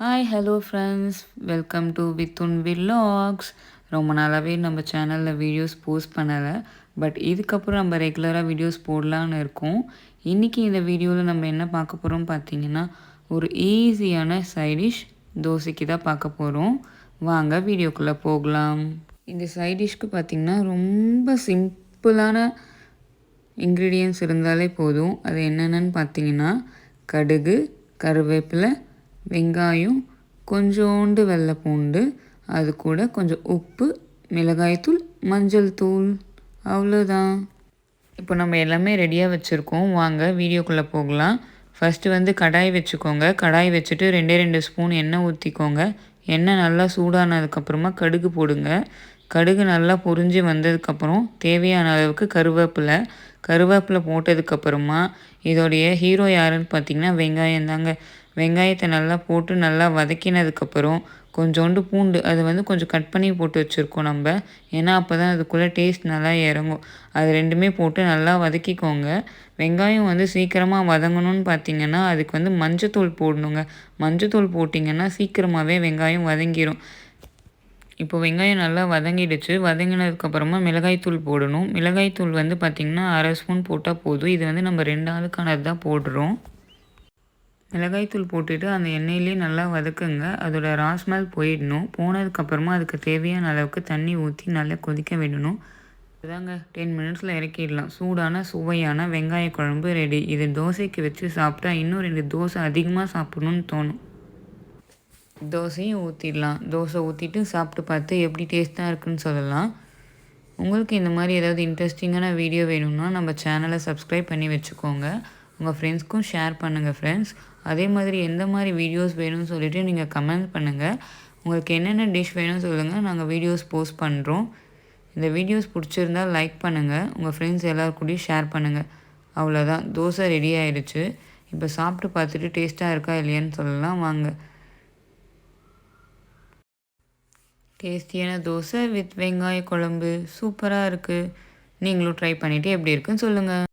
Hi hello friends, welcome to வித்துன் வில்லாக்ஸ். ரொம்ப நாளாகவே நம்ம சேனலில் வீடியோஸ் போஸ்ட் பண்ணலை. பட் இதுக்கப்புறம் நம்ம ரெகுலராக வீடியோஸ் போடலான்னு இருக்கோம். இன்றைக்கி இந்த வீடியோவில் நம்ம என்ன பார்க்க போகிறோம் பார்த்தீங்கன்னா, ஒரு ஈஸியான சைடிஷ் தோசைக்கு தான் பார்க்க போகிறோம். வாங்க வீடியோக்குள்ளே போகலாம். இந்த சைடிஷ்க்கு பார்த்திங்கன்னா ரொம்ப சிம்பிளான இன்க்ரீடியன்ட்ஸ் இருந்தாலே போதும். அது என்னென்னு பார்த்தீங்கன்னா, கடுகு, கருவேப்பிலை, வெங்காயம், கொஞ்சோண்டு வெள்ளை பூண்டு, அது கூட கொஞ்சம் உப்பு, மிளகாய்த்தூள், மஞ்சள் தூள், அவ்வளோதான். இப்போ நம்ம எல்லாமே ரெடியாக வச்சுருக்கோம். வாங்க வீடியோக்குள்ளே போகலாம். ஃபஸ்ட்டு கடாய் வச்சுக்கோங்க. கடாய் வச்சுட்டு 2 ஸ்பூன் எண்ணெய் ஊற்றிக்கோங்க. எண்ணெய் நல்லா சூடானதுக்கப்புறமா கடுகு போடுங்க. கடுகு நல்லா பொரிஞ்சு வந்ததுக்கப்புறம் தேவையான அளவுக்கு கருவேப்பிலை போட்டதுக்கப்புறமா இதோடைய ஹீரோ யாருன்னு பார்த்தீங்கன்னா வெங்காயம் தாங்க. வெங்காயத்தை நல்லா போட்டு நல்லா வதக்கினதுக்கப்புறம் கொஞ்சோண்டு பூண்டு, அது கொஞ்சம் கட் பண்ணி போட்டு வச்சுருக்கோம் நம்ம. ஏன்னா அப்போ தான் அதுக்குள்ளே டேஸ்ட் நல்லா இறங்கும். அது ரெண்டுமே போட்டு நல்லா வதக்கிக்கோங்க. வெங்காயம் சீக்கிரமாக வதங்கணும்னு பார்த்தீங்கன்னா அதுக்கு மஞ்சத்தூள் போடணுங்க. மஞ்சத்தூள் போட்டிங்கன்னா சீக்கிரமாகவே வெங்காயம் வதங்கிடும். இப்போ வெங்காயம் நல்லா வதங்கிடுச்சு. வதங்கினதுக்கப்புறமா மிளகாய்த்தூள் போடணும். மிளகாய்த்தூள் பார்த்திங்கன்னா 1/2 ஸ்பூன் போட்டால் போதும். இது நம்ம 2 ஆளுக்கானது தான் போடுறோம். மிளகாய்த்தூள் போட்டுட்டு அந்த எண்ணெயிலே நல்லா வதக்குங்க. அதோட ஸ்மெல் போயிடணும். போனதுக்கப்புறமா அதுக்கு தேவையான அளவுக்கு தண்ணி ஊற்றி நல்லா கொதிக்க விடணும். அதுதாங்க 10 மினிட்ஸில் இறக்கிடலாம். சூடான சுவையான வெங்காய குழம்பு ரெடி. இது தோசைக்கு வச்சு சாப்பிட்டா இன்னும் 2 தோசை அதிகமாக சாப்பிடணும்னு தோணும். தோசையும் ஊற்றிடலாம். தோசை ஊற்றிட்டு சாப்பிட்டு பார்த்து எப்படி டேஸ்ட்டாக இருக்குன்னு சொல்லலாம். உங்களுக்கு இந்த மாதிரி ஏதாவது இன்ட்ரெஸ்டிங்கான வீடியோ வேணும்னா நம்ம சேனலை சப்ஸ்கிரைப் பண்ணி வச்சுக்கோங்க. உங்கள் ஃப்ரெண்ட்ஸ்க்கும் ஷேர் பண்ணுங்கள் ஃப்ரெண்ட்ஸ். அதே மாதிரி எந்த மாதிரி வீடியோஸ் வேணும்னு சொல்லிவிட்டு நீங்கள் கமெண்ட் பண்ணுங்கள். உங்களுக்கு என்னென்ன டிஷ் வேணும்னு சொல்லுங்கள், நாங்கள் வீடியோஸ் போஸ்ட் பண்ணுறோம். இந்த வீடியோஸ் பிடிச்சிருந்தால் லைக் பண்ணுங்கள். உங்கள் ஃப்ரெண்ட்ஸ் எல்லாருக்கூடயும் ஷேர் பண்ணுங்கள். அவ்வளோதான், தோசை ரெடி ஆகிடுச்சு. இப்போ சாப்பிட்டு பார்த்துட்டு டேஸ்ட்டாக இருக்கா இல்லையான்னு சொல்லலாம் வாங்க. டேஸ்டியான தோசை வித் வெங்காய குழம்பு சூப்பராக இருக்குது. நீங்களும் ட்ரை பண்ணிவிட்டு எப்படி இருக்குன்னு சொல்லுங்கள்.